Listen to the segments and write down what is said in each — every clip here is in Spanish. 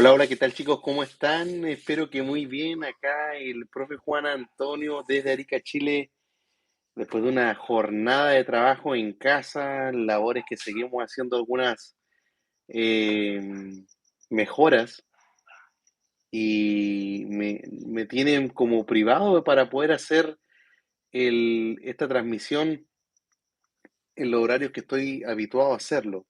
Hola, hola, ¿qué tal chicos? ¿Cómo están? Espero que muy bien. Acá el profe Juan Antonio desde Arica, Chile, después de una jornada de trabajo en casa, labores que seguimos haciendo algunas eh, mejoras y me tienen como privado para poder hacer esta transmisión en los horarios que estoy habituado a hacerlo.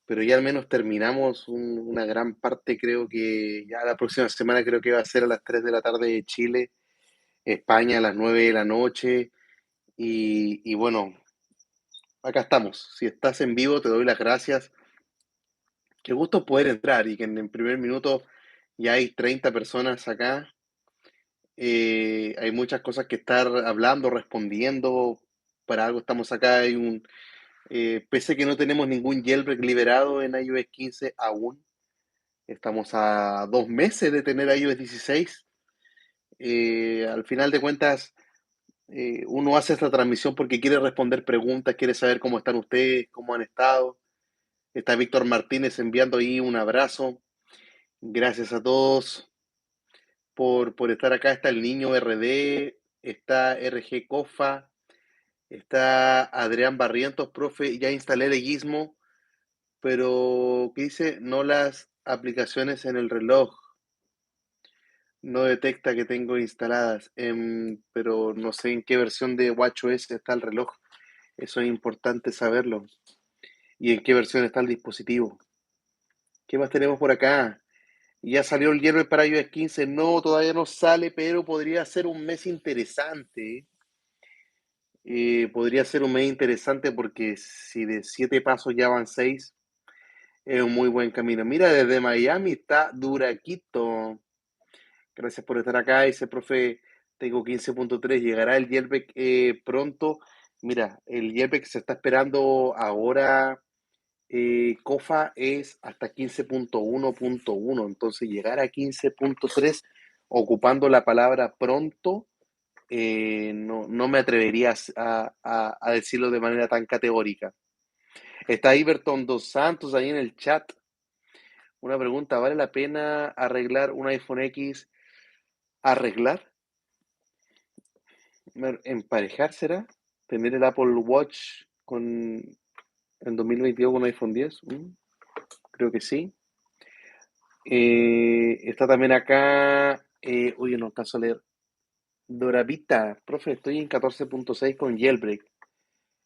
Pero ya al menos terminamos una gran parte, creo que ya la próxima semana creo que va a ser a las 3 de la tarde de Chile, España a las 9 de la noche y bueno, acá estamos. Si estás en vivo te doy las gracias. Qué gusto poder entrar y que en el primer minuto ya hay 30 personas acá. Hay muchas cosas que estar hablando, respondiendo. Para algo estamos acá. Pese a que no tenemos ningún jailbreak liberado en iOS 15 aún, estamos a 2 meses de tener iOS 16. Al final de cuentas, uno hace esta transmisión porque quiere responder preguntas, quiere saber cómo están ustedes, cómo han estado. Está Víctor Martínez enviando ahí un abrazo. Gracias a todos por estar acá. Está el niño RD, está RG Cofa, está Adrián Barrientos, profe. Ya instalé el Gizmo, pero ¿qué dice? No las aplicaciones en el reloj. No detecta que tengo instaladas, pero no sé en qué versión de WatchOS está el reloj. Eso es importante saberlo. ¿Y en qué versión está el dispositivo? ¿Qué más tenemos por acá? Ya salió el hierro para iOS 15. No, todavía no sale, pero podría ser un mes interesante. Podría ser un mes interesante porque si de 7 pasos ya van 6, es un muy buen camino. Mira, desde Miami está Duraquito. Gracias por estar acá. Dice, profe, tengo 15.3. ¿Llegará el jailbreak pronto? Mira, el jailbreak se está esperando ahora. COFA es hasta 15.1.1. Entonces, llegar a 15.3 ocupando la palabra pronto, no me atrevería a decirlo de manera tan categórica. Está Iberton Dos Santos ahí en el chat. Una pregunta, ¿vale la pena arreglar un iPhone X? ¿Arreglar? ¿Emparejar será? ¿Tener el Apple Watch en 2022 con un iPhone 10? Creo que sí. Está también acá, oye, no alcanzo a leer. Doravita, profe, estoy en 14.6 con jailbreak.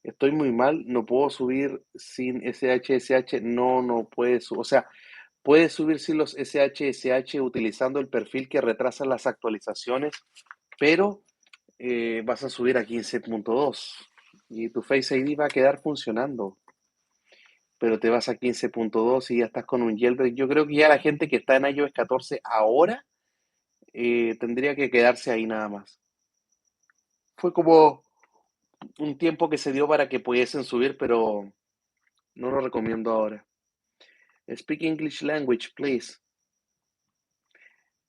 Estoy muy mal, no puedo subir sin SHSH. No, no puedes. O sea, puedes subir sin los SHSH utilizando el perfil que retrasa las actualizaciones, pero vas a subir a 15.2 y tu Face ID va a quedar funcionando, pero te vas a 15.2 y ya estás con un jailbreak. Yo creo que ya la gente que está en iOS 14 ahora tendría que quedarse ahí nada más. Fue como un tiempo que se dio para que pudiesen subir, pero no lo recomiendo ahora. Speak English language, please.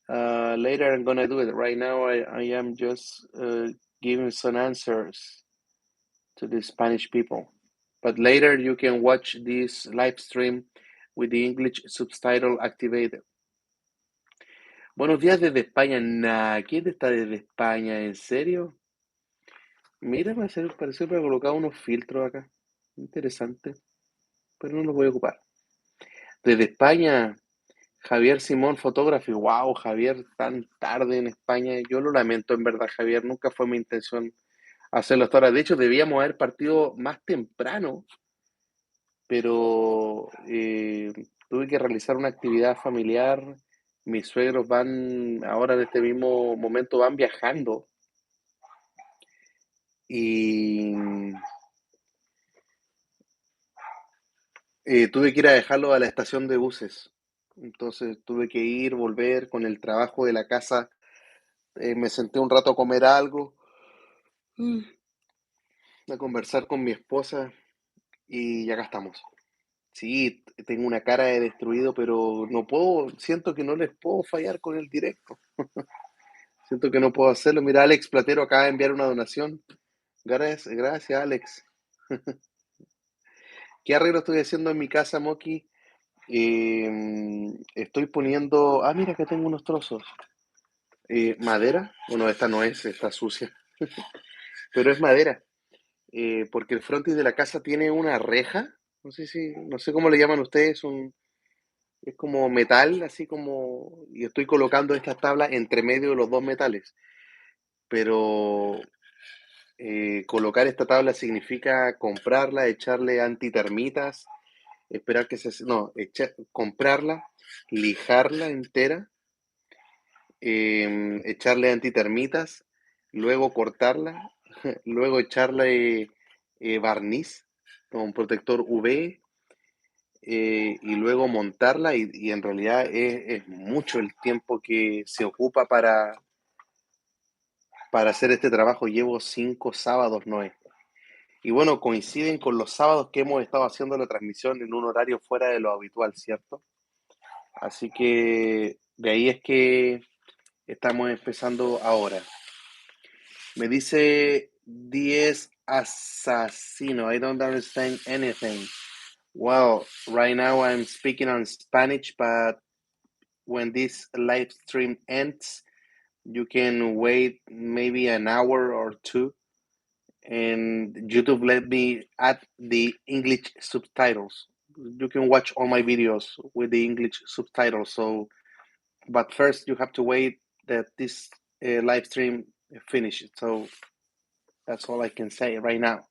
Later I'm gonna do it. Right now I am just giving some answers to the Spanish people. But later you can watch this live stream with the English subtitle activated. Buenos días desde España. Nah, ¿quién está desde España? ¿En serio? Mira, parece que he colocado unos filtros acá. Interesante, pero no los voy a ocupar. Desde España, Javier Simón Photography. Wow, Javier, tan tarde en España. Yo lo lamento en verdad, Javier. Nunca fue mi intención hacerlo hasta ahora. De hecho, debíamos haber partido más temprano, pero tuve que realizar una actividad familiar. Mis suegros van, ahora en este mismo momento, van viajando y tuve que ir a dejarlo a la estación de buses. Entonces tuve que ir, volver con el trabajo de la casa. Me senté un rato a comer algo, a conversar con mi esposa y acá estamos. Sí, tengo una cara de destruido, pero no puedo, siento que no les puedo fallar con el directo. Siento que no puedo hacerlo. Mira, Alex Platero acaba de enviar una donación. Gracias, gracias, Alex. ¿Qué arreglo estoy haciendo en mi casa, Moki? Estoy poniendo, mira que tengo unos trozos. Madera, bueno, esta no es, está sucia, pero es madera, porque el frontis de la casa tiene una reja, no sé cómo le llaman ustedes, es como metal, así como, y estoy colocando estas tablas entre medio de los dos metales, pero colocar esta tabla significa comprarla, echarle antitermitas, esperar que no, comprarla, lijarla entera, echarle antitermitas, luego cortarla, luego echarle barniz con protector UV, y luego montarla y en realidad es mucho el tiempo que se ocupa para hacer este trabajo. Llevo 5 sábados, Noé. Y bueno, coinciden con los sábados que hemos estado haciendo la transmisión en un horario fuera de lo habitual, ¿cierto? Así que de ahí es que estamos empezando ahora. Me dice 10 asesino. I don't understand anything. Well, right now I'm speaking on Spanish, but when this live stream ends, you can wait maybe an hour or two, and YouTube let me add the English subtitles. You can watch all my videos with the English subtitles. So, but first you have to wait that this live stream finishes. So that's all I can say right now.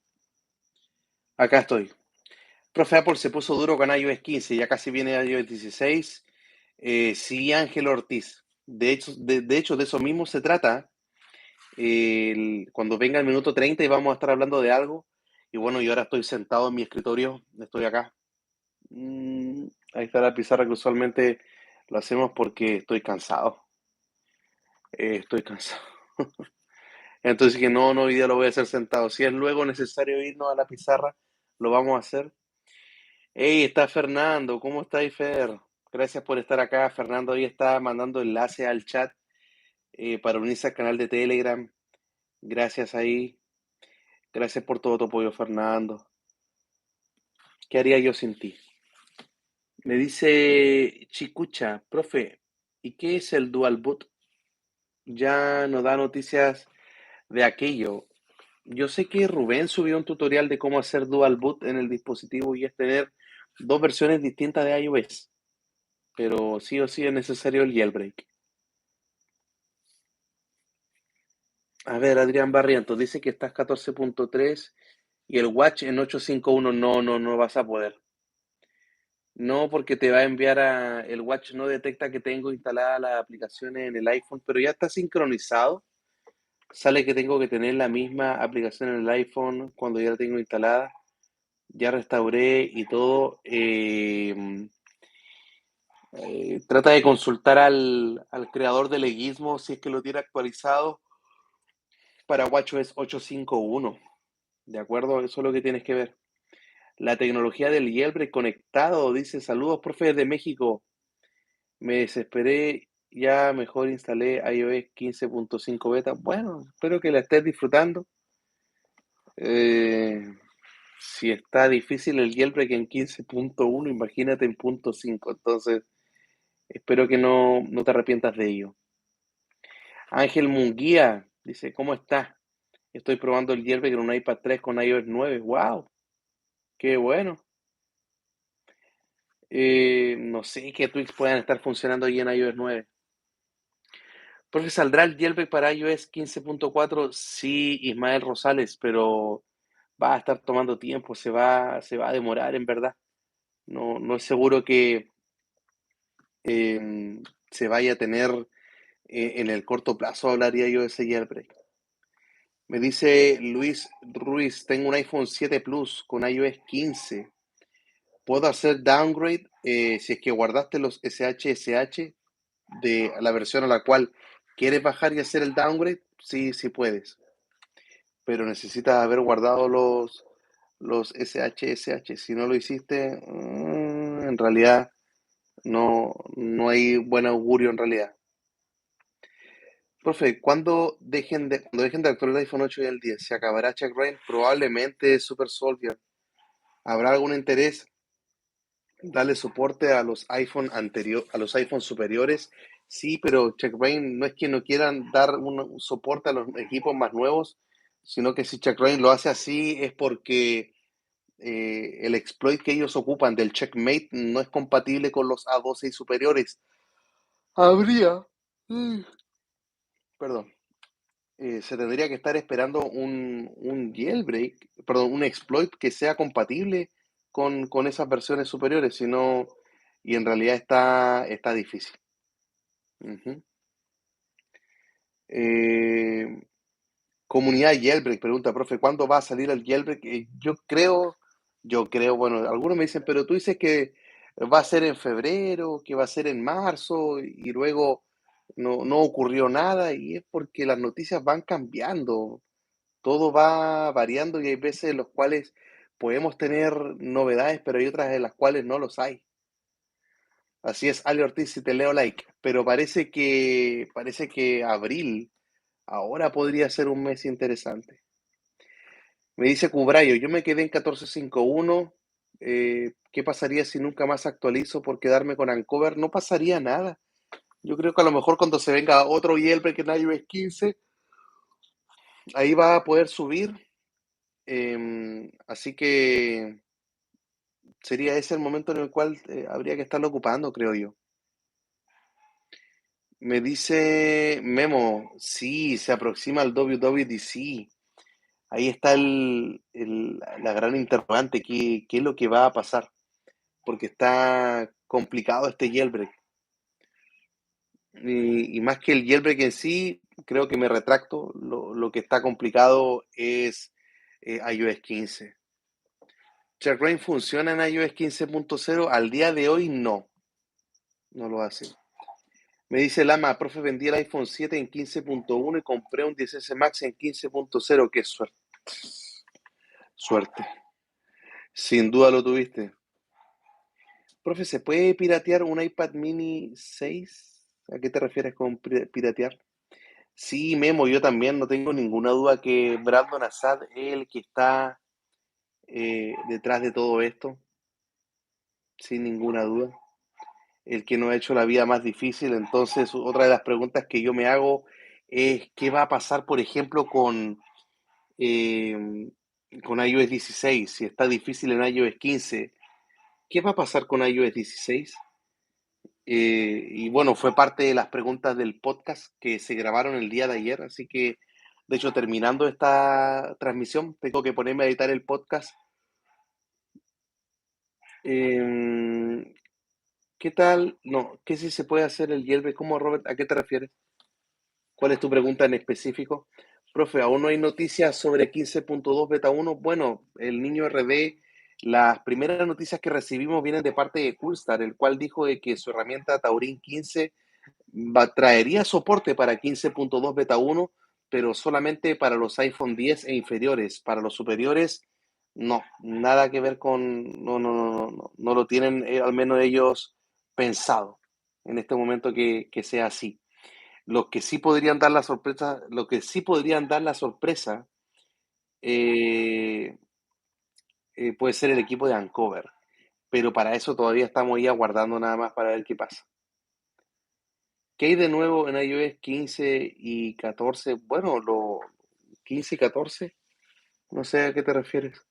Acá estoy. Profe Apple se puso duro con iOS 15, ya casi viene iOS 16. Sí, Ángel Ortiz. De hecho, de eso mismo se trata. Cuando venga el minuto 30 y vamos a estar hablando de algo. Y bueno, yo ahora estoy sentado en mi escritorio, estoy acá. Ahí está la pizarra que usualmente lo hacemos porque estoy cansado. Estoy cansado. Entonces que no, hoy día lo voy a hacer sentado. Si es luego necesario irnos a la pizarra, lo vamos a hacer. Hey, está Fernando, ¿cómo está ahí, Fer? Gracias por estar acá. Fernando ahí está mandando enlace al chat para unirse al canal de Telegram. Gracias ahí. Gracias por todo tu apoyo, Fernando. ¿Qué haría yo sin ti? Me dice Chicucha, profe, ¿y qué es el Dual Boot? Ya no da noticias de aquello. Yo sé que Rubén subió un tutorial de cómo hacer Dual Boot en el dispositivo y es tener dos versiones distintas de iOS, pero sí o sí es necesario el jailbreak. A ver, Adrián Barrientos dice que estás 14.3 y el Watch en 851. No vas a poder. No, porque te va a enviar el Watch no detecta que tengo instaladas las aplicaciones en el iPhone, pero ya está sincronizado. Sale que tengo que tener la misma aplicación en el iPhone cuando ya la tengo instalada. Ya restauré y todo. Trata de consultar al creador del Leguismo si es que lo tiene actualizado para WatchOS 851. ¿De acuerdo? Eso es lo que tienes que ver. La tecnología del jailbreak conectado, dice, saludos, profe de México. Me desesperé, ya mejor instalé iOS 15.5 beta. Bueno, espero que la estés disfrutando. Eh, si está difícil el jailbreak en 15.1, imagínate en punto 5. Entonces, espero que no te arrepientas de ello. Ángel Munguía dice, ¿cómo estás? Estoy probando el jailbreak en un iPad 3 con iOS 9. ¡Wow! ¡Qué bueno! No sé qué tweaks puedan estar funcionando ahí en iOS 9. Profe, ¿saldrá el jailbreak para iOS 15.4? Sí, Ismael Rosales, pero va a estar tomando tiempo, se va a demorar en verdad. No es seguro que se vaya a tener en el corto plazo, hablaría yo de ese jailbreak. Me dice Luis Ruiz, tengo un iPhone 7 Plus con iOS 15. ¿Puedo hacer downgrade si es que guardaste los SHSH de la versión a la cual quieres bajar y hacer el downgrade? Sí, sí puedes, pero necesitas haber guardado los SHSH. Si no lo hiciste, en realidad no hay buen augurio en realidad. Profe, cuando dejen de actualizar el iPhone 8 y el 10, ¿se acabará Check Rain? Probablemente Super Soldier. ¿Habrá algún interés? Darle soporte a los a los iPhone superiores. Sí, pero Checkbrain no es que no quieran dar un soporte a los equipos más nuevos, sino que si Checkbrain lo hace así es porque el exploit que ellos ocupan del Checkmate no es compatible con los A12 y superiores. Habría, mm, perdón, se tendría que estar esperando un jailbreak, perdón, un exploit que sea compatible con esas versiones superiores, si no, y en realidad está difícil. Ujú. Eh, Comunidad jailbreak, pregunta, profe, ¿cuándo va a salir el jailbreak? Yo creo, bueno, algunos me dicen, pero tú dices que va a ser en febrero, que va a ser en marzo, y luego no ocurrió nada, y es porque las noticias van cambiando. Todo va variando y hay veces en los cuales podemos tener novedades, pero hay otras en las cuales no los hay. Así es, Ale Ortiz, si te leo like, pero parece que abril ahora podría ser un mes interesante. Me dice Cubrayo, yo me quedé en 14.5.1. ¿Qué pasaría si nunca más actualizo por quedarme con Ancover? No pasaría nada. Yo creo que a lo mejor cuando se venga otro jailbreak en iOS 15, ahí va a poder subir. Así que sería ese el momento en el cual habría que estarlo ocupando, creo yo. Me dice Memo, sí, se aproxima el WWDC. Ahí está la gran interrogante, ¿qué es lo que va a pasar? Porque está complicado este jailbreak. Y más que el jailbreak en sí, creo que me retracto, lo que está complicado es iOS 15. ¿Checkbrain funciona en iOS 15.0? Al día de hoy no lo hace. Me dice Lama, profe, vendí el iPhone 7 en 15.1 y compré un 10S Max en 15.0. Qué suerte. Suerte. Sin duda lo tuviste. Profe, ¿se puede piratear un iPad mini 6? ¿A qué te refieres con piratear? Sí, Memo, yo también no tengo ninguna duda que Brandon Assad es el que está detrás de todo esto, sin ninguna duda. El que nos ha hecho la vida más difícil. Entonces, otra de las preguntas que yo me hago es, ¿qué va a pasar, por ejemplo, eh, con iOS 16? Si está difícil en iOS 15, ¿qué va a pasar con iOS 16? Y bueno, fue parte de las preguntas del podcast que se grabaron el día de ayer, así que, de hecho, terminando esta transmisión, tengo que ponerme a editar el podcast. Eh, ¿Qué tal? No, ¿qué si se puede hacer el jailbreak? ¿Cómo, Robert? ¿A qué te refieres? ¿Cuál es tu pregunta en específico? Profe, aún no hay noticias sobre 15.2 beta 1. Bueno, el niño RD, las primeras noticias que recibimos vienen de parte de Coolstar, el cual dijo de que su herramienta Taurin 15 traería soporte para 15.2 beta 1, pero solamente para los iPhone 10 e inferiores. Para los superiores, no, nada que ver con, no lo tienen, al menos ellos pensado en este momento que sea así. Los que sí podrían dar la sorpresa, lo que sí podrían dar la sorpresa eh, puede ser el equipo de Ancover, pero para eso todavía estamos ahí aguardando nada más para ver qué pasa. ¿Qué hay de nuevo en iOS 15 y 14? Bueno, 15 y 14, no sé a qué te refieres.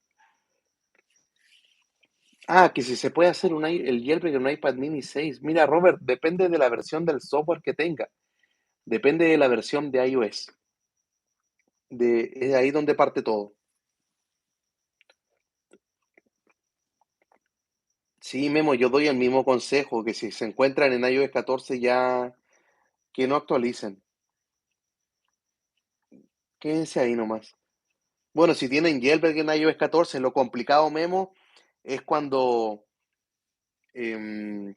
Ah, que si se puede hacer el jailbreak en un iPad mini 6. Mira, Robert, depende de la versión del software que tenga. Depende de la versión de iOS. Es ahí donde parte todo. Sí, Memo, yo doy el mismo consejo, que si se encuentran en iOS 14 ya que no actualicen. Quédense ahí nomás. Bueno, si tienen jailbreak en iOS 14, lo complicado, Memo, es cuando,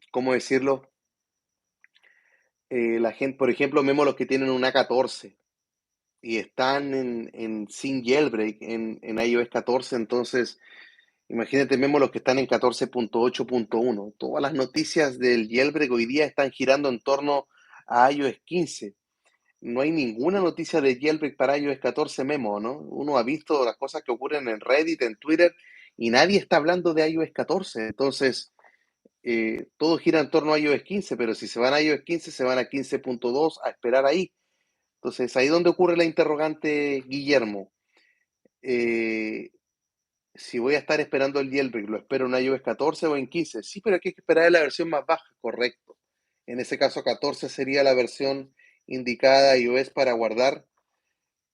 ¿cómo decirlo? La gente, por ejemplo, Memo, los que tienen un A14 y están sin jailbreak en iOS 14, entonces imagínate, Memo, los que están en 14.8.1. Todas las noticias del jailbreak hoy día están girando en torno a iOS 15. No hay ninguna noticia de jailbreak para iOS 14, Memo, ¿no? Uno ha visto las cosas que ocurren en Reddit, en Twitter, y nadie está hablando de iOS 14. Entonces, todo gira en torno a iOS 15, pero si se van a iOS 15, se van a 15.2 a esperar ahí. Entonces, ahí donde ocurre la interrogante, Guillermo. Eh, si voy a estar esperando el jailbreak, ¿lo espero en iOS 14 o en 15? Sí, pero hay que esperar la versión más baja, correcto. En ese caso, 14 sería la versión indicada iOS para guardar,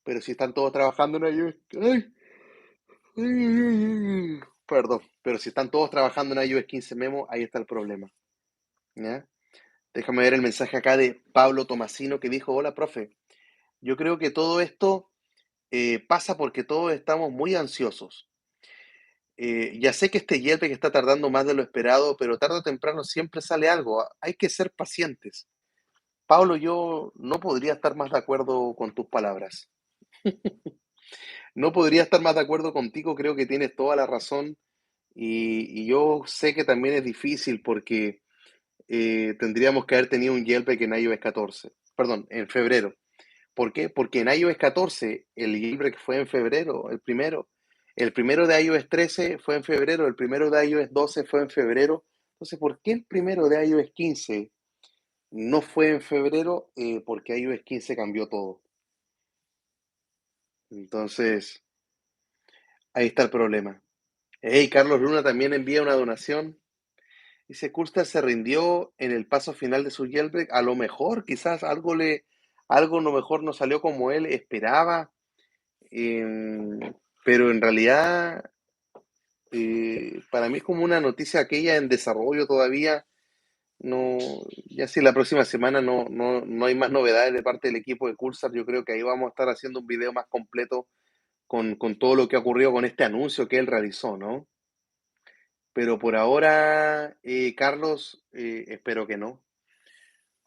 pero si están todos trabajando en iOS... ¡Ay! Perdón, pero si están todos trabajando en iOS 15 Memo, ahí está el problema. ¿Ya? Déjame ver el mensaje acá de Pablo Tomasino que dijo, hola, profe. Yo creo que todo esto pasa porque todos estamos muy ansiosos. Ya sé que este jailbreak está tardando más de lo esperado, pero tarde o temprano siempre sale algo. Hay que ser pacientes. Pablo, yo no podría estar más de acuerdo con tus palabras. No podría estar más de acuerdo contigo, creo que tienes toda la razón. Y yo sé que también es difícil porque tendríamos que haber tenido un jailbreak en iOS 14. Perdón, en febrero. ¿Por qué? Porque en iOS 14 el jailbreak fue en febrero, el primero. El primero de iOS 13 fue en febrero, el primero de iOS 12 fue en febrero. Entonces, ¿por qué el primero de iOS 15 no fue en febrero? Porque iOS 15 cambió todo. Entonces, ahí está el problema. Hey, Carlos Luna también envía una donación. Dice, Coolstar se rindió en el paso final de su jailbreak. A lo mejor, quizás algo a lo mejor no salió como él esperaba. Pero en realidad, para mí es como una noticia aquella en desarrollo todavía. No, ya si la próxima semana no hay más novedades de parte del equipo de Cursar, yo creo que ahí vamos a estar haciendo un video más completo con todo lo que ha ocurrido con este anuncio que él realizó, ¿no? Pero por ahora, Carlos, espero que no.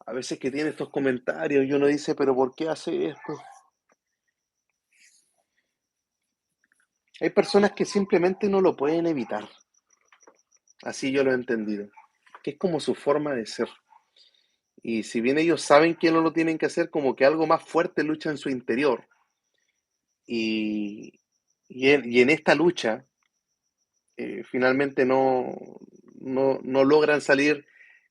A veces que tiene estos comentarios y uno dice, pero ¿por qué hace esto? Hay personas que simplemente no lo pueden evitar. Así yo lo he entendido. Que es como su forma de ser. Y si bien ellos saben que no lo tienen que hacer, como que algo más fuerte lucha en su interior. Y, y en esta lucha, finalmente no logran salir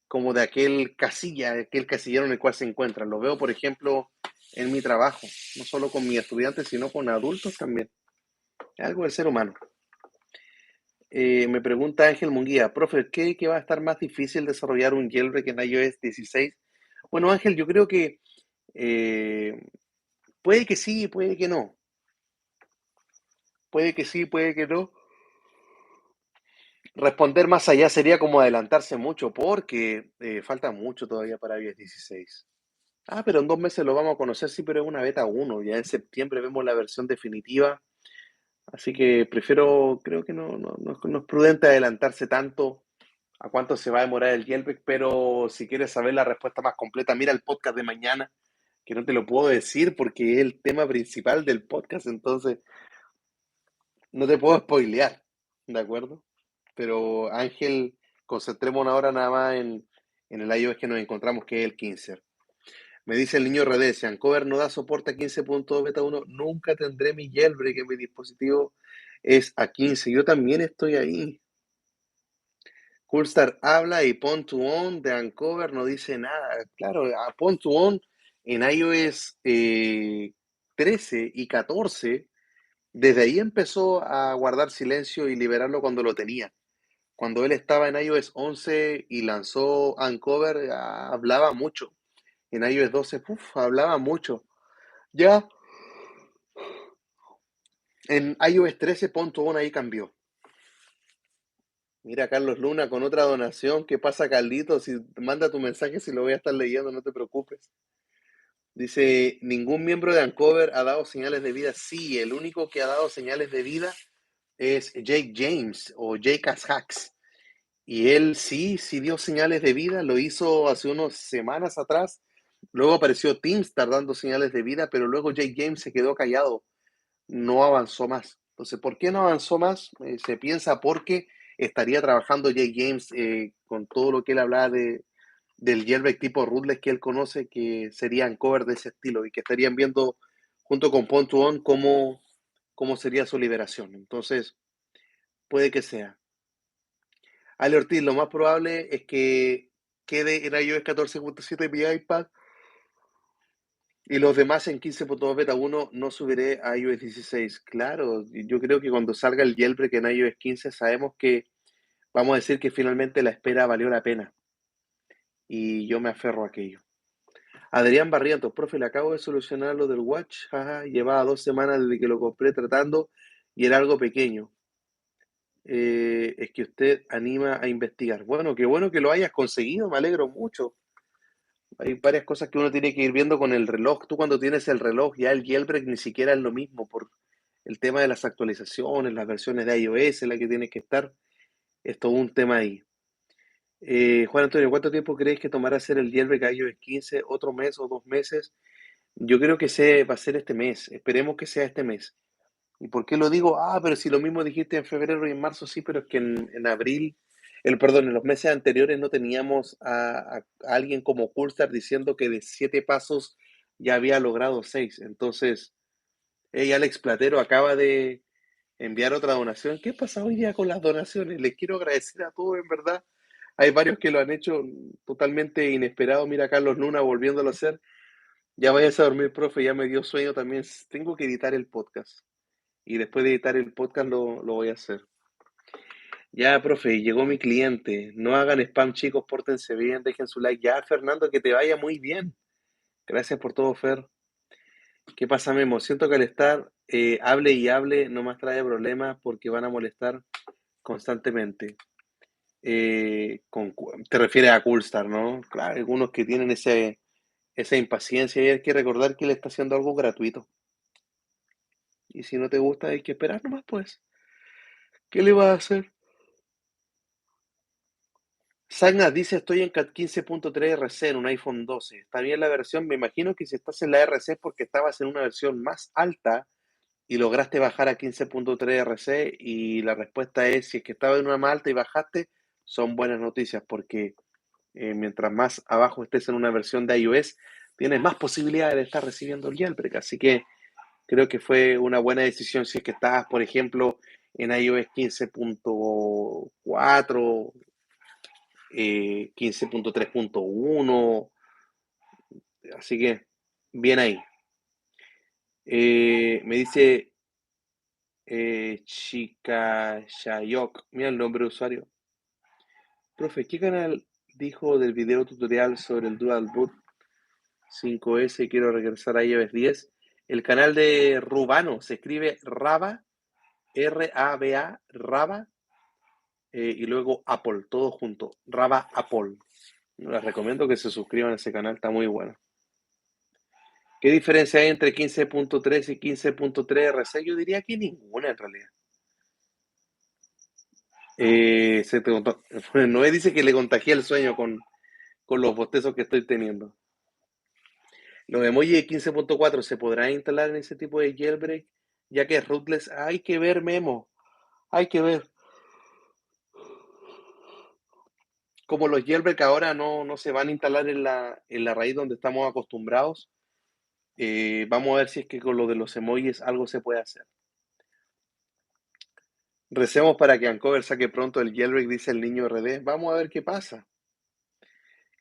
como de aquel casillero en el cual se encuentran. Lo veo, por ejemplo, en mi trabajo, no solo con mis estudiantes, sino con adultos también. Es algo del ser humano. Me pregunta Ángel Munguía, profe, ¿qué va a estar más difícil desarrollar un jailbreak en iOS 16? Bueno, Ángel, yo creo que eh, puede que sí, puede que no. Puede que sí, puede que no. Responder más allá sería como adelantarse mucho porque falta mucho todavía para iOS 16. Ah, pero en 2 meses lo vamos a conocer, sí, pero es una beta 1. Ya en septiembre vemos la versión definitiva. Así que creo que no es prudente adelantarse tanto a cuánto se va a demorar el jailbreak, pero si quieres saber la respuesta más completa, mira el podcast de mañana, que no te lo puedo decir porque es el tema principal del podcast, entonces no te puedo spoilear, ¿de acuerdo? Pero Ángel, concentrémonos ahora nada más en el iOS que nos encontramos, que es el 15. Me dice el niño Redé, si Ancover no da soporte a 15.2 beta 1, nunca tendré mi jailbreak en mi dispositivo es a 15. Yo también estoy ahí. Coolstar habla y Pon2On de Ancover no dice nada. Claro, a Pon2On en iOS 13 y 14, desde ahí empezó a guardar silencio y liberarlo cuando lo tenía. Cuando él estaba en iOS 11 y lanzó Uncover, hablaba mucho. En iOS 12, hablaba mucho. Ya en iOS 13, Pon2On ahí cambió. Mira, Carlos Luna con otra donación. ¿Qué pasa, Carlitos? Si manda tu mensaje, si lo voy a estar leyendo, no te preocupes. Dice, ningún miembro de Uncover ha dado señales de vida. Sí, el único que ha dado señales de vida es Jake James o Jake Hacks. Y él sí dio señales de vida, lo hizo hace unas semanas atrás. Luego apareció Teamstar dando señales de vida, pero luego Jake James se quedó callado, no avanzó más. Entonces, ¿por qué no avanzó más? Se piensa porque estaría trabajando Jake James con todo lo que él hablaba del jailbreak tipo rootless que él conoce, que serían cover de ese estilo y que estarían viendo junto con Pon2On cómo sería su liberación. Entonces, puede que sea. Ale Ortiz, lo más probable es que quede en iOS 14.7 en mi iPad y los demás en 15.2 beta 1 no subiré a iOS 16. Claro, yo creo que cuando salga el jailbreak en iOS 15 sabemos que vamos a decir que finalmente la espera valió la pena y yo me aferro a aquello. Adrián Barrientos, profe, le acabo de solucionar lo del Watch, jaja, llevaba 2 semanas desde que lo compré tratando y era algo pequeño. Es que usted anima a investigar. Bueno, qué bueno que lo hayas conseguido, me alegro mucho. Hay varias cosas que uno tiene que ir viendo con el reloj. Tú cuando tienes el reloj, ya el jailbreak ni siquiera es lo mismo por el tema de las actualizaciones, las versiones de iOS en la que tienes que estar. Es todo un tema ahí. Juan Antonio, ¿cuánto tiempo crees que tomará hacer el jailbreak a iOS 15? ¿Otro mes o 2 meses? Yo creo que va a ser este mes. Esperemos que sea este mes. ¿Y por qué lo digo? Ah, pero si lo mismo dijiste en febrero y en marzo, sí, pero es que en abril, perdón, en los meses anteriores no teníamos a alguien como Coolstar diciendo que de 7 pasos ya había logrado 6. Entonces, Alex Platero acaba de enviar otra donación. ¿Qué pasa hoy día con las donaciones? Les quiero agradecer a todos, en verdad. Hay varios que lo han hecho totalmente inesperado. Mira, Carlos Luna volviéndolo a hacer. Ya vayas a dormir, profe, ya me dio sueño también. Tengo que editar el podcast. Y después de editar el podcast lo voy a hacer. Ya, profe, llegó mi cliente. No hagan spam, chicos, pórtense bien, dejen su like. Ya, Fernando, que te vaya muy bien. Gracias por todo, Fer. ¿Qué pasa, Memo? Siento que al estar hable y hable no más trae problemas porque van a molestar constantemente. Te refieres a Coolstar, ¿no? Claro, algunos que tienen esa impaciencia y hay que recordar que él está haciendo algo gratuito. Y si no te gusta, hay que esperar nomás, pues. ¿Qué le vas a hacer? Sagnas dice, estoy en 15.3 RC en un iPhone 12. Está bien la versión, me imagino que si estás en la RC es porque estabas en una versión más alta y lograste bajar a 15.3 RC y la respuesta es, si es que estabas en una más alta y bajaste, son buenas noticias porque mientras más abajo estés en una versión de iOS, tienes más posibilidades de estar recibiendo el jailbreak. Así que creo que fue una buena decisión si es que estabas, por ejemplo, en iOS 15.4, 15.3.1, así que bien ahí. Me dice Chica Shayok, mira el nombre de usuario. Profe, ¿qué canal dijo del video tutorial sobre el Dual Boot 5S? Quiero regresar a iOS 10. El canal de Rubano, se escribe Raba, R-A-B-A, Raba, y luego Apple, todo junto, Raba Apple. Les recomiendo que se suscriban a ese canal, está muy bueno. ¿Qué diferencia hay entre 15.3 y 15.3 RC? Yo diría que ninguna en realidad. Noé dice que le contagié el sueño con los bostezos que estoy teniendo. Los emojis de 15.4 se podrán instalar en ese tipo de jailbreak, ya que es rootless. Hay que ver, Memo. Hay que ver. Como los jailbreak ahora no se van a instalar en la raíz donde estamos acostumbrados, vamos a ver si es que con lo de los emojis algo se puede hacer. Recemos para que Ancover saque pronto el jailbreak, dice el niño RD. Vamos a ver qué pasa.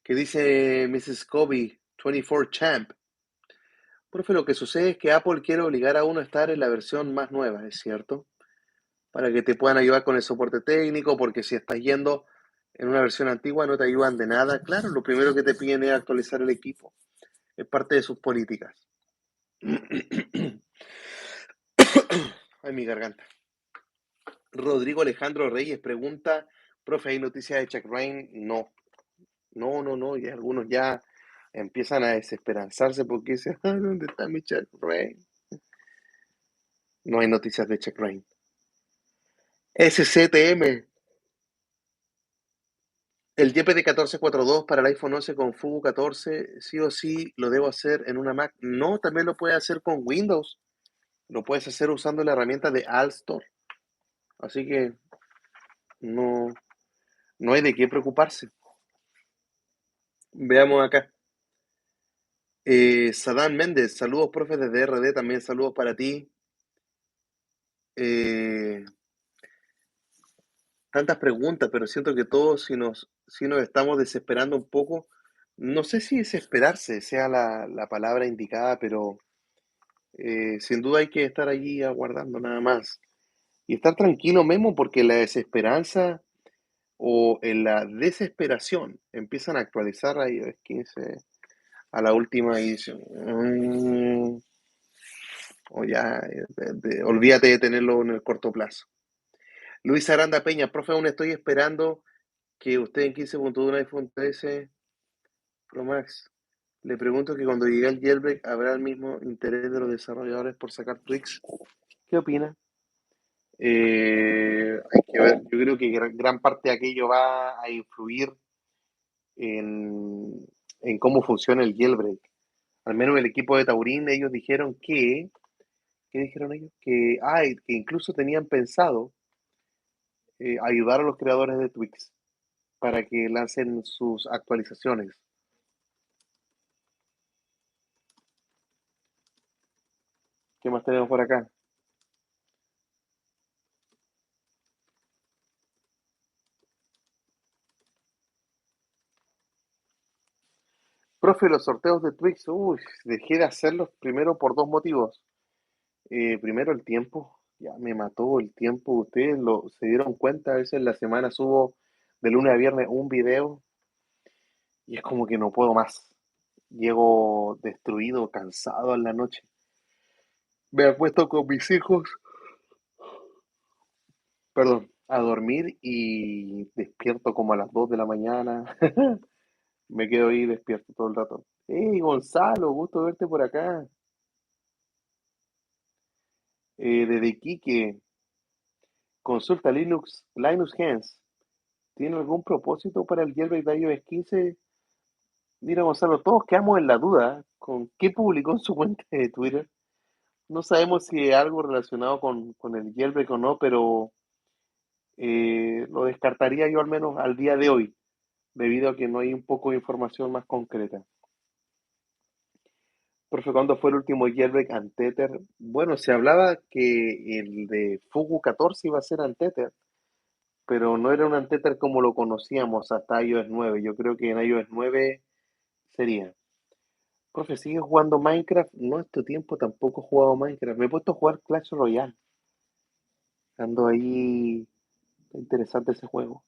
¿Qué dice Mrs. Kobe 24 Champ? Profe, lo que sucede es que Apple quiere obligar a uno a estar en la versión más nueva, ¿es cierto? Para que te puedan ayudar con el soporte técnico, porque si estás yendo en una versión antigua no te ayudan de nada. Claro, lo primero que te piden es actualizar el equipo. Es parte de sus políticas. Ay, mi garganta. Rodrigo Alejandro Reyes pregunta, profe, ¿hay noticias de Chuck Rain? No, no, y algunos ya empiezan a desesperanzarse porque dicen, "Ah, ¿dónde está mi Chuck Rain?" No hay noticias de Chuck Rain. SCTM, el YPD 1442 para el iPhone 11 con Fugu 14, sí o sí lo debo hacer en una Mac. No, también lo puedes hacer con Windows. Lo puedes hacer usando la herramienta de Alstor. Así que no, no hay de qué preocuparse. Veamos acá. Sadán Méndez, saludos, profe, desde RD, también saludos para ti. Eh, tantas preguntas, pero siento que todos si nos estamos desesperando un poco, no sé si desesperarse sea la palabra indicada, pero sin duda hay que estar allí aguardando nada más. Y estar tranquilo, Memo, porque la desesperanza o en la desesperación empiezan a actualizar a iOS 15 a la última edición. O ya, olvídate de tenerlo en el corto plazo. Luis Aranda Peña, profe, aún estoy esperando que usted en 15.1 un iPhone 13 Pro Max. Le pregunto que cuando llegue el jailbreak, ¿habrá el mismo interés de los desarrolladores por sacar tweaks? ¿Qué opina? Hay que ver, yo creo que gran parte de aquello va a influir en, en cómo funciona el jailbreak. Al menos el equipo de Taurín, ellos dijeron ¿qué dijeron ellos? Que incluso tenían pensado ayudar a los creadores de Twix para que lancen sus actualizaciones. ¿Qué más tenemos por acá? Profe, los sorteos de Twix, uy, dejé de hacerlos primero por dos motivos. Primero el tiempo, ya me mató el tiempo. Ustedes se dieron cuenta, a veces en la semana subo de lunes a viernes un video y es como que no puedo más. Llego destruido, cansado en la noche. Me acuesto con mis hijos, perdón, a dormir y despierto como a las 2 de la mañana. Me quedo ahí despierto todo el rato. ¡Hey, Gonzalo! Gusto verte por acá. Desde Iquique, consulta Linux Hens. ¿Tiene algún propósito para el jailbreak de iOS 15? Mira, Gonzalo, todos quedamos en la duda con qué publicó en su cuenta de Twitter. No sabemos si es algo relacionado con el jailbreak o no, pero lo descartaría yo al menos al día de hoy, debido a que no hay un poco de información más concreta. Profe, ¿cuándo fue el último jailbreak Anteater? Bueno, se hablaba que el de Fugu 14 iba a ser Anteater, pero no era un Anteater como lo conocíamos hasta iOS 9. Yo creo que en iOS 9 sería. Profe, ¿sigue jugando Minecraft? No, este tiempo tampoco he jugado Minecraft. Me he puesto a jugar Clash Royale. Ando ahí. Está interesante ese juego.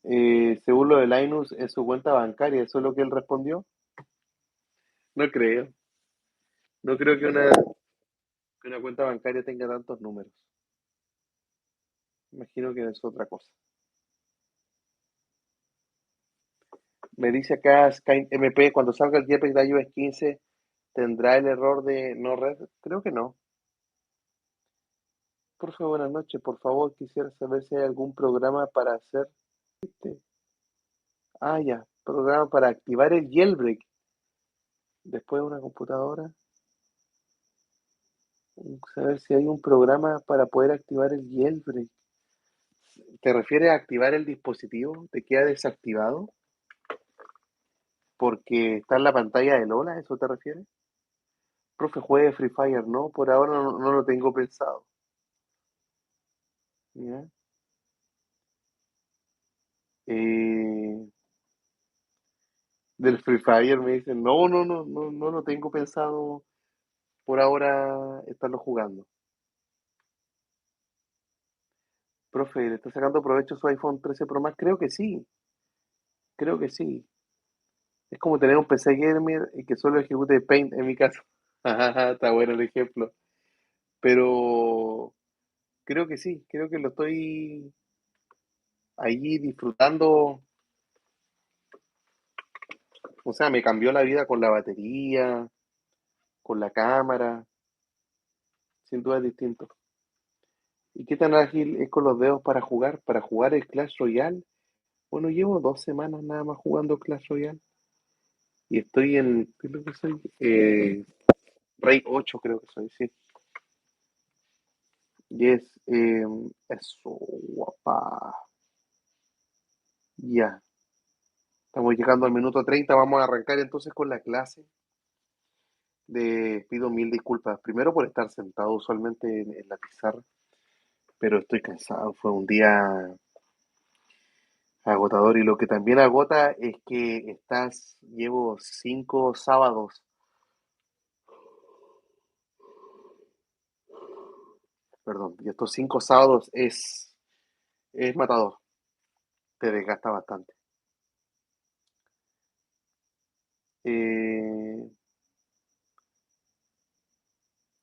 Según lo de Linus, es su cuenta bancaria. ¿Eso es lo que él respondió? No creo. No creo que una cuenta bancaria tenga tantos números. Imagino que es otra cosa. Me dice acá Sky MP, cuando salga el JPEG de iOS 15, ¿tendrá el error de no red? Creo que no. Por favor, buenas noches. Por favor, quisiera saber si hay algún programa para hacer ya, programa para activar el jailbreak después de una computadora. Saber si hay un programa para poder activar el jailbreak. ¿Te refieres a activar el dispositivo? ¿Te queda desactivado? Porque está en la pantalla de Lola, ¿eso te refieres? Profe, juegue Free Fire, no, por ahora no lo tengo pensado. ¿Ya? Eh, del Free Fire me dicen, no lo tengo pensado por ahora estarlo jugando. Profe, ¿le está sacando provecho a su iPhone 13 Pro Max? Creo que sí, creo que sí. Es como tener un PC gamer y que solo ejecute Paint en mi caso. Está bueno el ejemplo. Pero creo que sí, creo que lo estoy allí disfrutando. O sea, me cambió la vida con la batería, con la cámara. Sin duda es distinto. ¿Y qué tan ágil es con los dedos para jugar? Para jugar el Clash Royale. Bueno, llevo 2 semanas nada más jugando Clash Royale. Y estoy en, ¿qué es lo que soy? Rey 8 creo que soy, sí. Y eso, guapa. Ya, estamos llegando al minuto 30. Vamos a arrancar entonces con la clase. Pido mil disculpas. Primero por estar sentado usualmente en la pizarra. pero estoy cansado. Fue un día agotador y lo que también agota es que llevo 5 sábados, perdón, y estos 5 sábados es matador, te desgasta bastante. Eh,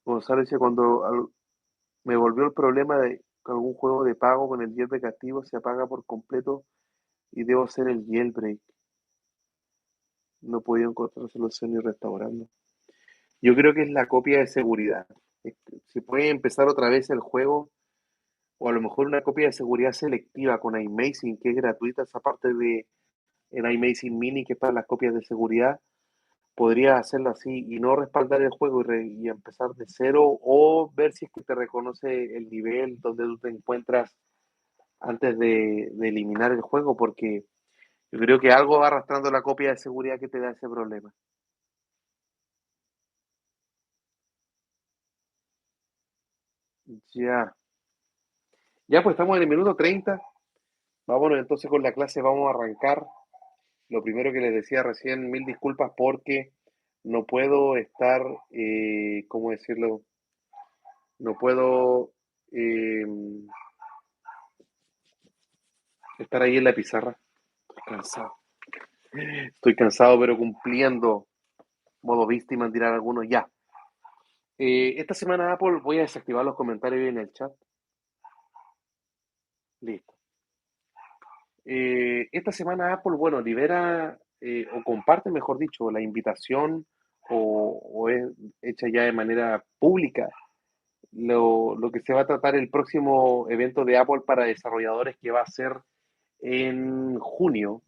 Gonzalo dice, me volvió el problema de que algún juego de pago con el jailbreak activo se apaga por completo y debo hacer el jailbreak. No he podido encontrar solución y restaurarlo. Yo creo que es la copia de seguridad. Si puede empezar otra vez el juego, o a lo mejor una copia de seguridad selectiva con iMazing, que es gratuita, esa parte de el iMazing Mini, que es para las copias de seguridad, podría hacerlo así y no respaldar el juego y empezar de cero, o ver si es que te reconoce el nivel donde tú te encuentras antes de eliminar el juego, porque yo creo que algo va arrastrando la copia de seguridad que te da ese problema. Ya, ya pues estamos en el minuto 30. Vámonos entonces con la clase, vamos a arrancar. Lo primero que les decía recién, mil disculpas porque no puedo estar, ¿cómo decirlo? No puedo eh, estar ahí en la pizarra. Estoy cansado. Estoy cansado, pero cumpliendo. Modo víctima, tirar algunos ya. Esta semana Apple, voy a desactivar los comentarios en el chat. Listo. Esta semana Apple, bueno, libera o comparte, mejor dicho, la invitación o es hecha ya de manera pública lo que se va a tratar el próximo evento de Apple para desarrolladores que va a ser en junio,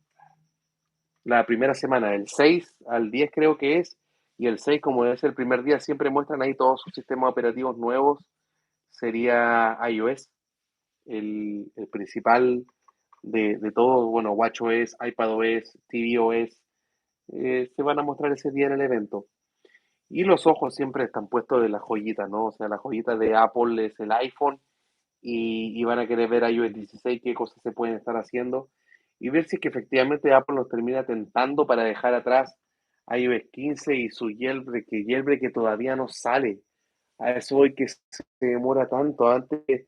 la primera semana, del 6 al 10 creo que es, y el 6 como es el primer día, siempre muestran ahí todos sus sistemas operativos nuevos, sería iOS, el principal de todo, bueno, WatchOS, iPadOS, tvOS, se van a mostrar ese día en el evento. Y los ojos siempre están puestos de la joyita, ¿no? O sea, la joyita de Apple es el iPhone y van a querer ver iOS 16, qué cosas se pueden estar haciendo y ver si es que efectivamente Apple los termina tentando para dejar atrás iOS 15 y su jailbreak que todavía no sale. A eso hoy que se demora tanto. Antes,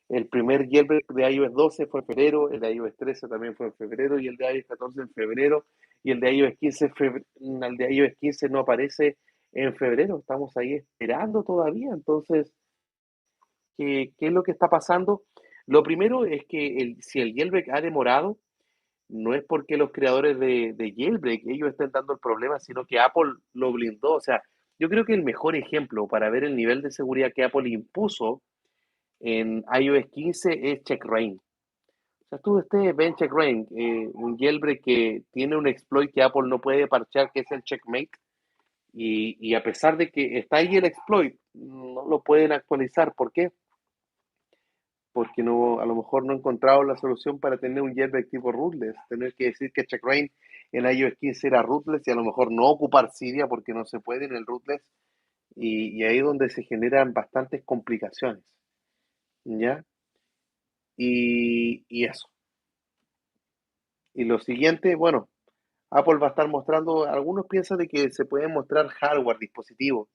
el primer jailbreak de iOS 12 fue en febrero, el de iOS 13 también fue en febrero y el de iOS 14 en febrero y el de iOS 15, el de iOS 15 no aparece en febrero. Estamos ahí esperando todavía. Entonces, ¿qué es lo que está pasando? Lo primero es que si el jailbreak ha demorado, no es porque los creadores de jailbreak ellos estén dando el problema, sino que Apple lo blindó. O sea, yo creo que el mejor ejemplo para ver el nivel de seguridad que Apple impuso en iOS 15 es CheckRain. O sea, ustedes ven CheckRain, un jailbreak que tiene un exploit que Apple no puede parchear, que es el Checkmate, y a pesar de que está ahí el exploit, no lo pueden actualizar. ¿Por qué? Porque no, a lo mejor no he encontrado la solución para tener un jailbreak tipo rootless. Tener que decir que checkra1n en iOS 15 era rootless y a lo mejor no ocupar Cydia porque no se puede en el rootless. Y ahí es donde se generan bastantes complicaciones. ¿Ya? Y eso. Y lo siguiente, bueno, Apple va a estar mostrando, algunos piensan de que se pueden mostrar hardware, dispositivos,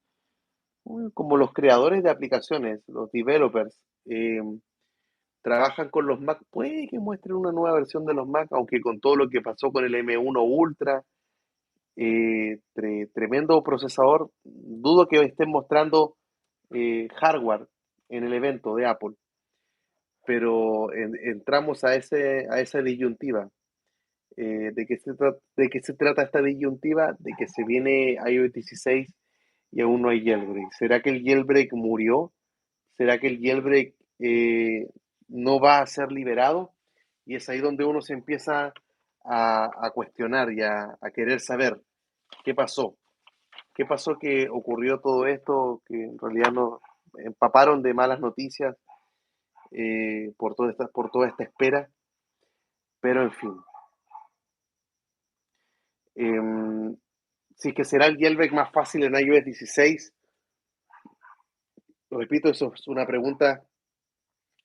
como los creadores de aplicaciones, los developers. Trabajan con los Mac, puede que muestren una nueva versión de los Mac, aunque con todo lo que pasó con el M1 Ultra, tremendo procesador, dudo que estén mostrando hardware en el evento de Apple, pero entramos a esa disyuntiva. ¿De qué se trata esta disyuntiva? De que se viene iOS 16 y aún no hay jailbreak. ¿Será que el jailbreak murió? ¿Será que el jailbreak no va a ser liberado? Y es ahí donde uno se empieza a cuestionar y a querer saber qué pasó. ¿Qué pasó que ocurrió todo esto? Que en realidad nos empaparon de malas noticias por toda esta espera. Pero en fin, eh, si es que será el jailbreak más fácil en iOS 16, repito, eso es una pregunta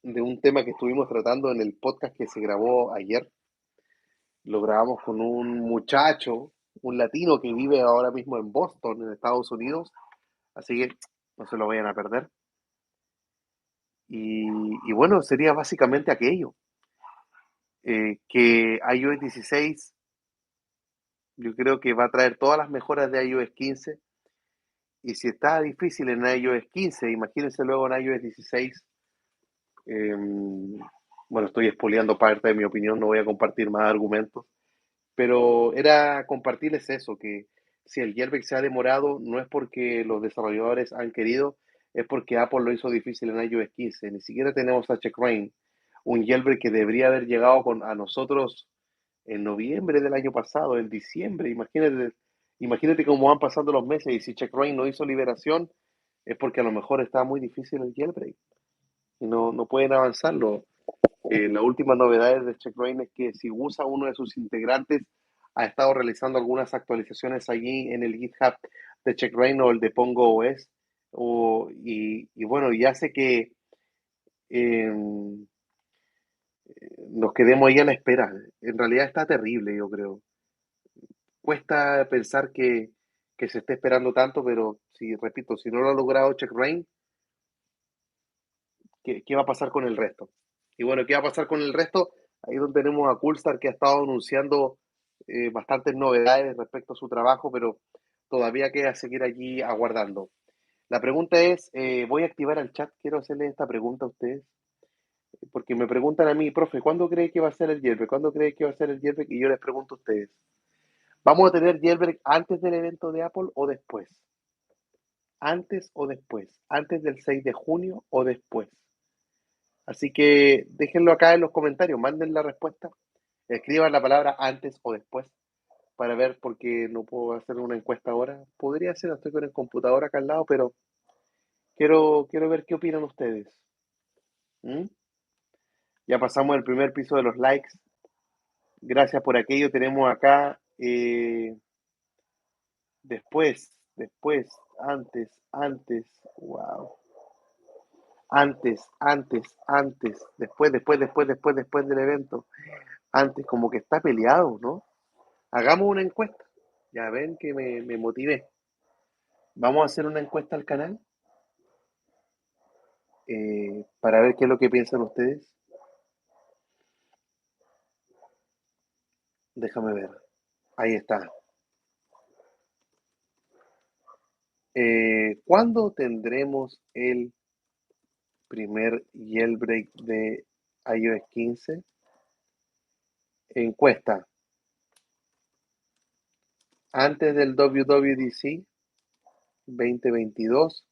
de un tema que estuvimos tratando en el podcast que se grabó ayer. Lo grabamos con un muchacho, un latino que vive ahora mismo en Boston, en Estados Unidos, así que no se lo vayan a perder. Y bueno, sería básicamente aquello, que iOS 16 yo creo que va a traer todas las mejoras de iOS 15, y si está difícil en iOS 15, imagínense luego en iOS 16. Bueno, estoy expoliando parte de mi opinión, no voy a compartir más argumentos, pero era compartirles eso, que si el jailbreak se ha demorado, no es porque los desarrolladores han querido, es porque Apple lo hizo difícil en iOS 15. Ni siquiera tenemos a Checkra1, un jailbreak que debería haber llegado a nosotros en noviembre del año pasado, en diciembre. Imagínate cómo van pasando los meses, y si Checkra1 no hizo liberación, es porque a lo mejor está muy difícil el jailbreak y no pueden avanzarlo. Las últimas novedades de Checkra1 es que si usa uno de sus integrantes, ha estado realizando algunas actualizaciones allí en el GitHub de Checkra1 o el de Pongo OS. Y bueno, ya sé que eh, nos quedemos ahí a la espera. En realidad está terrible, yo creo. Cuesta pensar que se esté esperando tanto, pero si, repito, si no lo ha logrado Checkra1, ¿qué va a pasar con el resto? Y bueno, ¿qué va a pasar con el resto? Ahí donde tenemos a Coolstar, que ha estado anunciando bastantes novedades respecto a su trabajo, pero todavía queda seguir allí aguardando. La pregunta es, voy a activar el chat, quiero hacerle esta pregunta a ustedes, porque me preguntan a mí, profe, ¿cuándo cree que va a ser el jailbreak? ¿Cuándo cree que va a ser el jailbreak? Y yo les pregunto a ustedes, ¿vamos a tener jailbreak antes del evento de Apple o después? ¿Antes o después? ¿Antes del 6 de junio o después? Así que déjenlo acá en los comentarios, manden la respuesta, escriban la palabra antes o después para ver, porque no puedo hacer una encuesta ahora. Podría ser, estoy con el computador acá al lado, pero quiero ver qué opinan ustedes. ¿Mm? Ya pasamos el primer piso de los likes. Gracias por aquello. Tenemos acá después, antes, wow. Antes, después del evento. Antes, como que está peleado, ¿no? Hagamos una encuesta. Ya ven que me motivé. Vamos a hacer una encuesta al canal para ver qué es lo que piensan ustedes. Déjame ver. Ahí está. ¿Cuándo tendremos el primer jailbreak de iOS 15? Encuesta. Antes del WWDC 2022.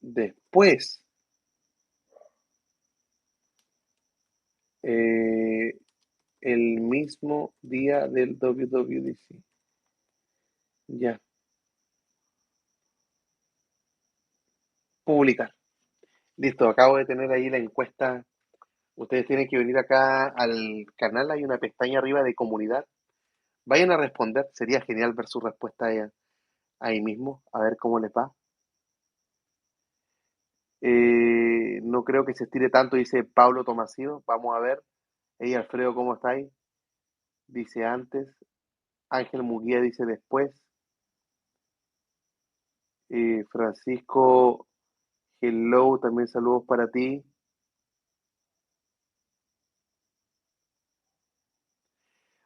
Después. eh, el mismo día del WWDC. Ya. Publicar. Listo. Acabo de tener ahí la encuesta. Ustedes tienen que venir acá al canal, hay una pestaña arriba de comunidad. Vayan a responder, sería genial ver su respuesta ahí mismo, a ver cómo les va. No creo que se estire tanto, dice Pablo Tomasino. Vamos a ver. Hey Alfredo, ¿cómo estáis? Dice antes. Ángel Muguía dice después. Francisco, hello, también saludos para ti.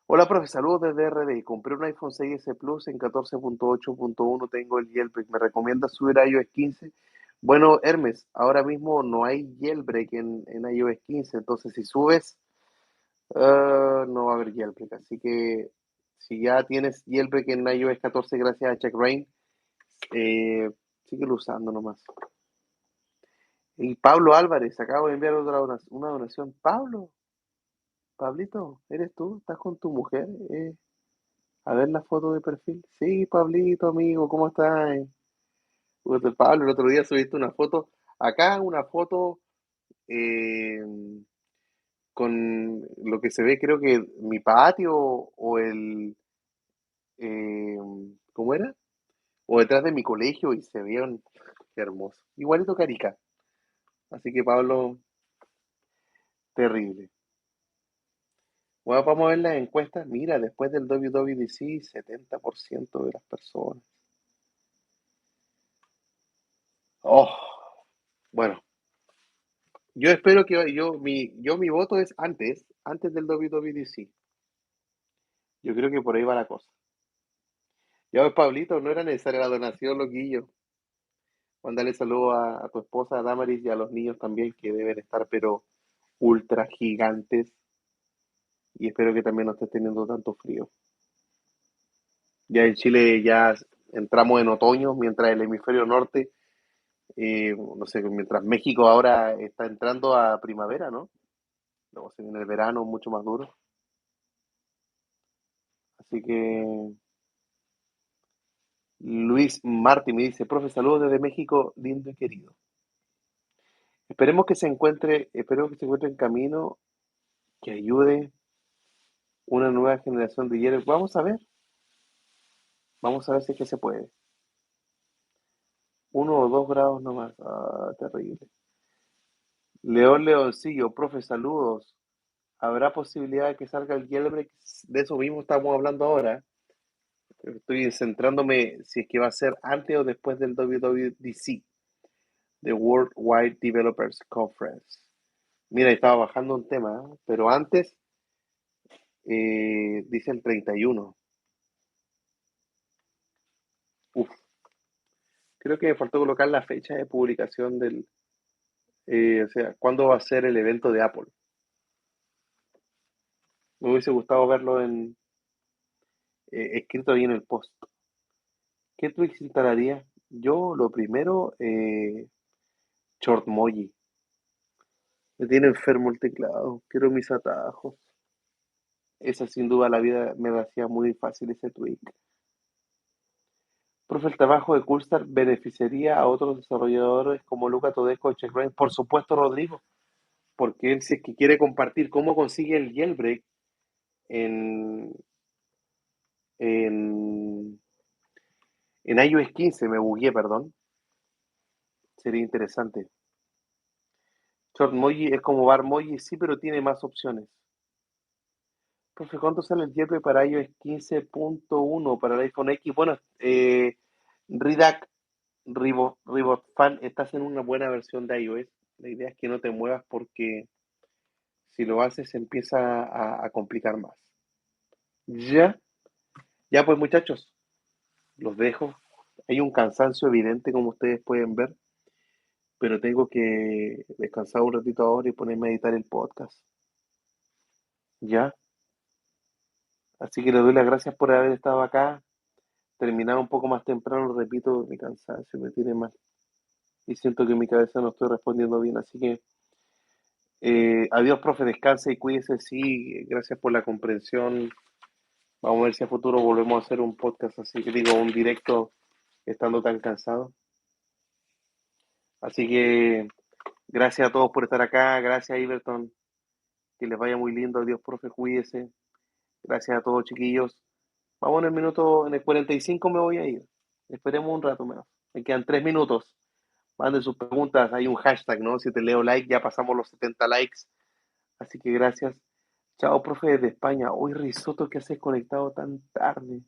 Hola, profe, saludos desde RD. Compré un iPhone 6S Plus en 14.8.1. Tengo el jailbreak. ¿Me recomiendas subir a iOS 15? Bueno, Hermes, ahora mismo no hay jailbreak en iOS 15. Entonces, si subes, no va a haber jailbreak. Así que, si ya tienes jailbreak en iOS 14 gracias a Checkra1, eh, síguelo usando nomás. Y Pablo Álvarez, acabo de enviar una donación. Pablo, Pablito, ¿eres tú? ¿Estás con tu mujer? A ver la foto de perfil. Sí, Pablito, amigo, ¿cómo estás? Puta, Pablo, el otro día subiste una foto. Acá una foto eh, con lo que se ve, creo que mi patio o eh, ¿cómo era? O detrás de mi colegio, y se vieron. Qué hermoso. Igualito Carica. Así que Pablo, terrible. Bueno, vamos a ver las encuestas. Mira, después del WWDC, 70% de las personas. Oh, bueno, yo espero que mi voto es antes del WWDC. Yo creo que por ahí va la cosa. Ya ves, Pablito, no era necesaria la donación, loquillo. Mándale saludos a tu esposa, a Damaris, y a los niños también, que deben estar, pero ultra gigantes. Y espero que también no estés teniendo tanto frío. Ya en Chile ya entramos en otoño, mientras el hemisferio norte, no sé, mientras México ahora está entrando a primavera, ¿no? Luego se viene el verano mucho más duro. Así que Luis Martí me dice, profe, saludos desde México, lindo y querido. Esperemos que se encuentre en camino, que ayude una nueva generación de hierbas. Vamos a ver si es que se puede. 1 o 2 grados nomás. Ah, terrible. León Leoncillo, profe, saludos. ¿Habrá posibilidad de que salga el jailbreak? De eso mismo estamos hablando ahora. Estoy centrándome si es que va a ser antes o después del WWDC, the World Wide Developers Conference. Mira, estaba bajando un tema, ¿eh? Pero antes dice el 31. Uf, creo que me faltó colocar la fecha de publicación o sea, ¿cuándo va a ser el evento de Apple? Me hubiese gustado verlo escrito ahí en el post. ¿Qué tweaks instalaría? Yo, lo primero, Shortmoji. Me tiene enfermo el teclado. Quiero mis atajos. Esa sin duda la vida me lo hacía muy fácil ese tweak. Profe, el trabajo de Coolstar beneficiaría a otros desarrolladores como Luca Todesco o CheckRain. Por supuesto, Rodrigo, porque él si es que quiere compartir cómo consigue el jailbreak en, en, en iOS 15, me bugué, perdón. Sería interesante. Shortmoji es como Barmoji, sí, pero tiene más opciones. Profe, ¿cuánto sale el jailbreak para iOS 15.1 para el iPhone X? Bueno, Ridak, Ribotfan, estás en una buena versión de iOS. La idea es que no te muevas porque si lo haces se empieza a complicar más. Ya, ya pues muchachos, los dejo. Hay un cansancio evidente como ustedes pueden ver, pero tengo que descansar un ratito ahora y ponerme a editar el podcast. Ya, así que les doy las gracias por haber estado acá. Terminar un poco más temprano, repito, mi cansancio me tiene mal y siento que en mi cabeza no estoy respondiendo bien, así que adiós, profe, descanse y cuídese, sí, gracias por la comprensión. Vamos a ver si a futuro volvemos a hacer un podcast así, que digo, un directo estando tan cansado. Así que gracias a todos por estar acá, gracias Iberton, que les vaya muy lindo, adiós, profe, cuídese. Gracias a todos, chiquillos. Vamos en el 45 me voy a ir. Esperemos un rato menos. Me quedan 3 minutos. Manden sus preguntas, hay un hashtag, ¿no? Si te leo like, ya pasamos los 70 likes. Así que gracias. Chao, profe desde España. Hoy risotto que haces conectado tan tarde.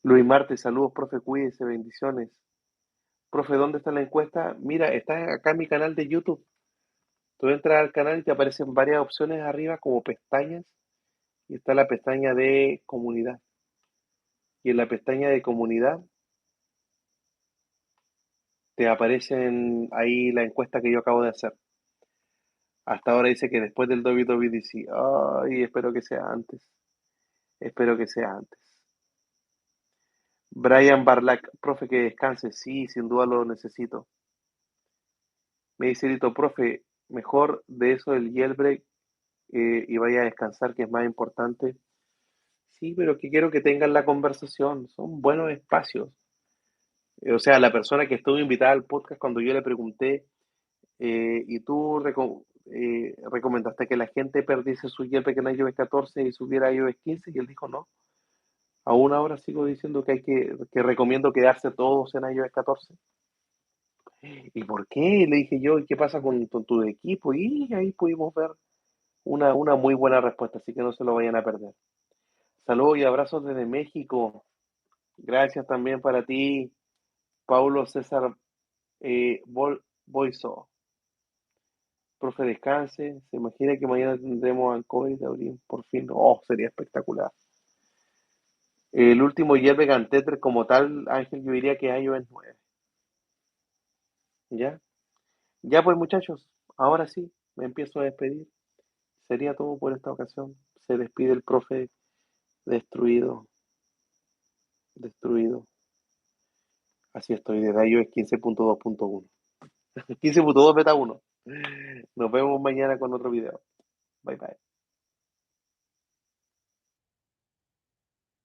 Luis Marte, saludos, profe, cuídese, bendiciones. Profe, ¿dónde está la encuesta? Mira, está acá en mi canal de YouTube. Tú entras al canal y te aparecen varias opciones arriba como pestañas y está la pestaña de comunidad. Y en la pestaña de comunidad te aparecen ahí la encuesta que yo acabo de hacer. Hasta ahora dice que después del WWDC. Ay, espero que sea antes. Espero que sea antes. Brian Barlack, profe, que descanse. Sí, sin duda lo necesito. Me dice Lito, profe, mejor de eso del jailbreak y vaya a descansar, que es más importante. Sí, pero que quiero que tengan la conversación. Son buenos espacios. O sea, la persona que estuvo invitada al podcast, cuando yo le pregunté, y tú recomendaste que la gente perdiese su jailbreak en iOS 14 y subiera a iOS 15, y él dijo no. Aún ahora sigo diciendo que recomiendo quedarse todos en iOS 14. ¿Y por qué? Le dije yo, ¿y qué pasa con tu equipo? Y ahí pudimos ver una muy buena respuesta, así que no se lo vayan a perder. Saludos y abrazos desde México. Gracias también para ti, Paulo César Boiso. Profe, descanse. Se imagina que mañana tendremos al COVID de abril, por fin. Oh, sería espectacular. El último Yerbe Gantetre como tal, Ángel, yo diría que iOS 9. ¿Ya? Ya pues muchachos, ahora sí, me empiezo a despedir. Sería todo por esta ocasión. Se despide el profe destruido, destruido. Así estoy, desde iOS 15.2.1. 15.2 beta 1. Nos vemos mañana con otro video. Bye bye.